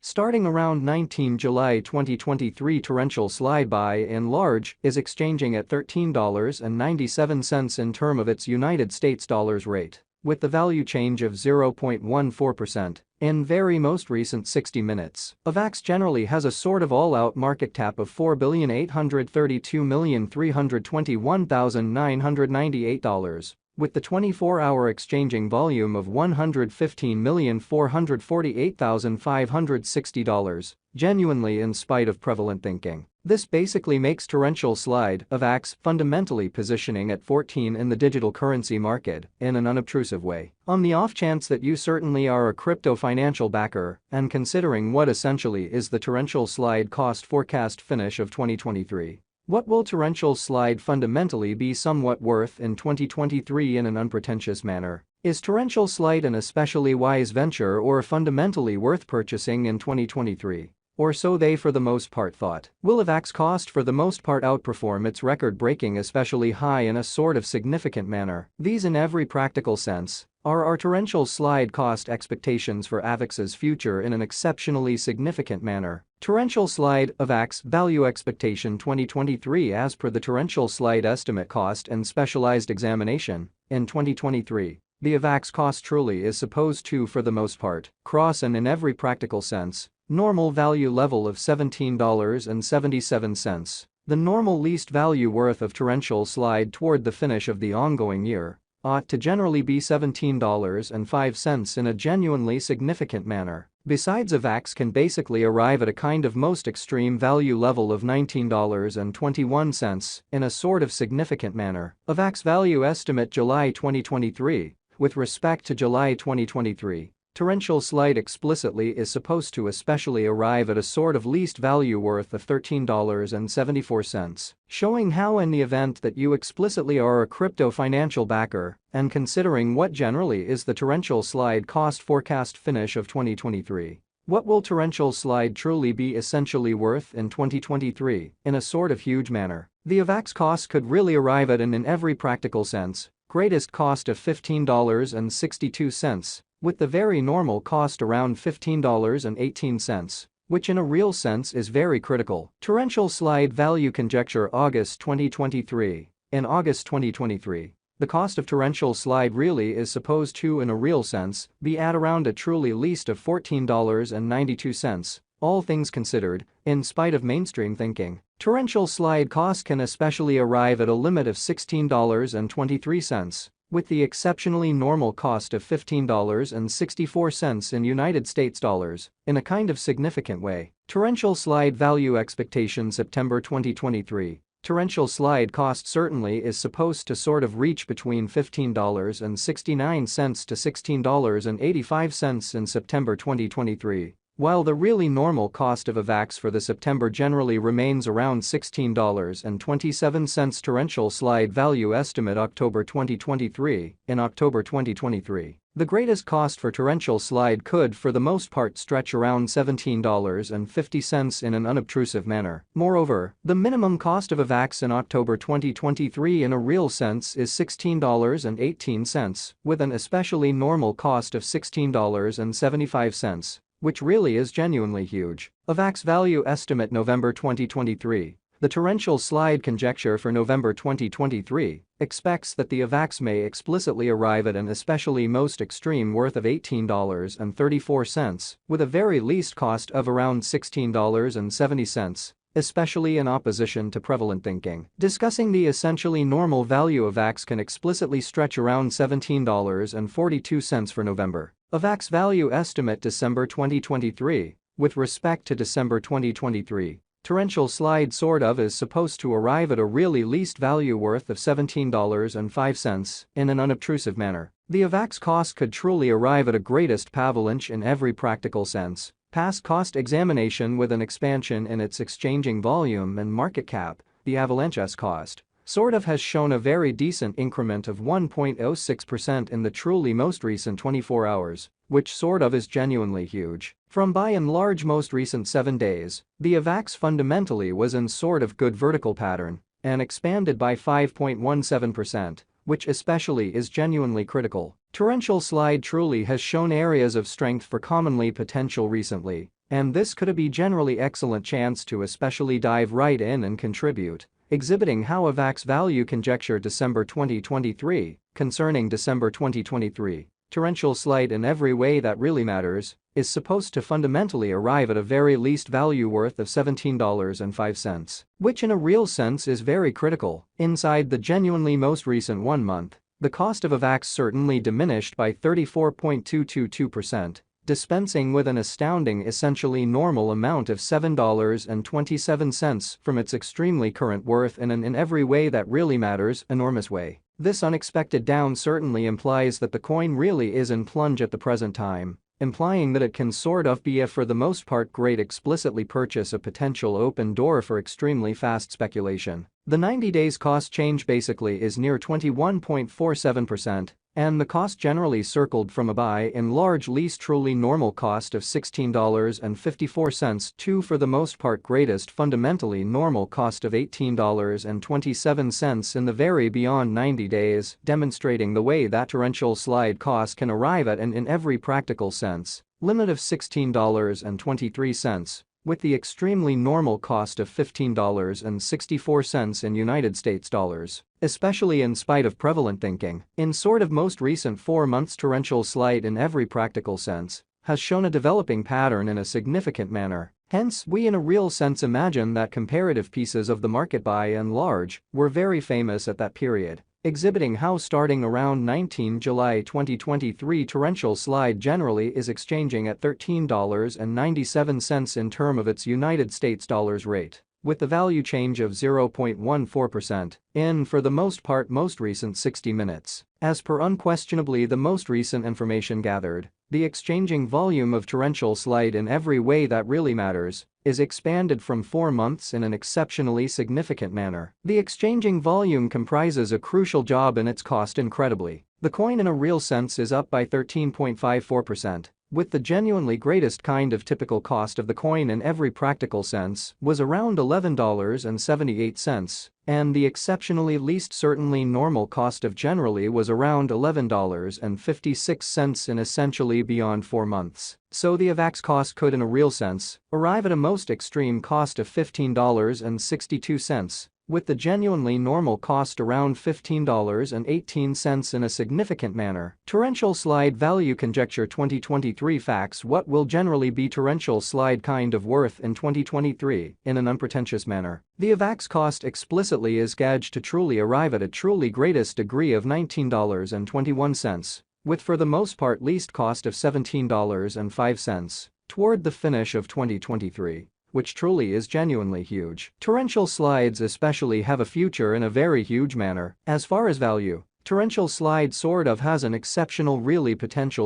Starting around 19 July 2023, torrential slide by and large is exchanging at $13.97 in term of its United States dollars rate, with the value change of 0.14%. In very most recent 60 minutes, Avax generally has a sort of all-out market cap of $4,832,321,998, with the 24-hour exchanging volume of $115,448,560, genuinely in spite of prevalent thinking. This basically makes torrential slide Avax fundamentally positioning at 14 in the digital currency market in an unobtrusive way. On the off chance that you certainly are a crypto financial backer and considering what essentially is the torrential slide cost forecast finish of 2023. What will torrential slide fundamentally be somewhat worth in 2023 in an unpretentious manner? Is torrential slide an especially wise venture or fundamentally worth purchasing in 2023? Or so they for the most part thought. Will Avax cost for the most part outperform its record-breaking especially high in a sort of significant manner? These in every practical sense are our torrential slide cost expectations for Avax's future in an exceptionally significant manner. Torrential slide Avax value expectation 2023 as per the torrential slide estimate cost and specialized examination. In 2023, the Avax cost truly is supposed to for the most part cross and in every practical sense normal value level of $17.77. The normal least value worth of torrential slide toward the finish of the ongoing year ought to generally be $17.05 in a genuinely significant manner. Besides, Avax can basically arrive at a kind of most extreme value level of $19.21 in a sort of significant manner. Avax value estimate July 2023. With respect to July 2023, torrential slide explicitly is supposed to especially arrive at a sort of least value worth of $13.74, showing how in the event that you explicitly are a crypto financial backer and considering what generally is the torrential slide cost forecast finish of 2023. What will torrential slide truly be essentially worth in 2023 in a sort of huge manner? The Avax cost could really arrive at an in every practical sense greatest cost of $15.62, with the very normal cost around $15.18, which in a real sense is very critical. Torrential slide value conjecture August 2023. In August 2023, the cost of torrential slide really is supposed to in a real sense be at around a truly least of $14.92. All things considered, in spite of mainstream thinking, torrential slide cost can especially arrive at a limit of $16.23, with the exceptionally normal cost of $15.64 in United States dollars, in a kind of significant way. Torrential slide value expectation September 2023. Torrential slide cost certainly is supposed to sort of reach between $15.69 to $16.85 in September 2023. While the really normal cost of Avax for the September generally remains around $16.27. Torrential slide value estimate October 2023. In October 2023, the greatest cost for torrential slide could for the most part stretch around $17.50 in an unobtrusive manner. Moreover, the minimum cost of Avax in October 2023 in a real sense is $16.18, with an especially normal cost of $16.75. Which really is genuinely huge. Avax value estimate November 2023. The torrential slide conjecture for November 2023 expects that the Avax may explicitly arrive at an especially most extreme worth of $18.34, with a very least cost of around $16.70. Especially in opposition to prevalent thinking. Discussing the essentially normal value of Avax can explicitly stretch around $17.42 for November. Avax value estimate December 2023. With respect to December 2023, torrential slide sort of is supposed to arrive at a really least value worth of $17.05 in an unobtrusive manner. The Avax cost could truly arrive at a greatest Avalanche in every practical sense. Past cost examination with an expansion in its exchanging volume and market cap, the Avalanche's cost sort of has shown a very decent increment of 1.06% in the truly most recent 24 hours, which sort of is genuinely huge. From by and large most recent 7 days, the Avax fundamentally was in sort of good vertical pattern and expanded by 5.17%, which especially is genuinely critical. Torrential slide truly has shown areas of strength for commonly potential recently, And this could be generally excellent chance to especially dive right in and contribute, exhibiting how Avax value conjecture December 2023, concerning December 2023, torrential slide in every way that really matters, is supposed to fundamentally arrive at a very least value worth of $17.05, which in a real sense is very critical. Inside the genuinely most recent 1 month, the cost of Avax certainly diminished by 34.222%, dispensing with an astounding essentially normal amount of $7.27 from its extremely current worth in an in every way that really matters enormous way. This unexpected down certainly implies that the coin really is in plunge at the present time, implying that it can sort of be a for the most part great explicitly purchase a potential open door for extremely fast speculation. The 90 days cost change basically is near 21.47%, and the cost generally circled from a buy in large least truly normal cost of $16.54 to for the most part greatest fundamentally normal cost of $18.27 in the very beyond 90 days, demonstrating the way that torrential slide cost can arrive at an in every practical sense limit of $16.23, with the extremely normal cost of $15.64 in United States dollars. Especially in spite of prevalent thinking, in sort of most recent 4 months torrential slide in every practical sense has shown a developing pattern in a significant manner. Hence, we in a real sense imagine that comparative pieces of the market by and large were very famous at that period, exhibiting how starting around 19 July 2023 torrential slide generally is exchanging at $13.97 in term of its United States dollars rate, with the value change of 0.14% in for the most part most recent 60 minutes. As per unquestionably the most recent information gathered, the exchanging volume of torrential slide in every way that really matters is expanded from 4 months in an exceptionally significant manner. The exchanging volume comprises a crucial job in its cost incredibly. The coin in a real sense is up by 13.54%. With the genuinely greatest kind of typical cost of the coin in every practical sense was around $11.78, and the exceptionally least certainly normal cost of generally was around $11.56 in essentially beyond 4 months. So the Avax cost could in a real sense arrive at a most extreme cost of $15.62, with the genuinely normal cost around $15.18 in a significant manner. Torrential slide value conjecture 2023 facts. What will generally be torrential slide kind of worth in 2023 in an unpretentious manner? The Avax cost explicitly is gauged to truly arrive at a truly greatest degree of $19.21, with for the most part least cost of $17.05 toward the finish of 2023. Which truly is genuinely huge. Torrential slides especially have a future in a very huge manner. As far as value, torrential slide sort of has an exceptional really potential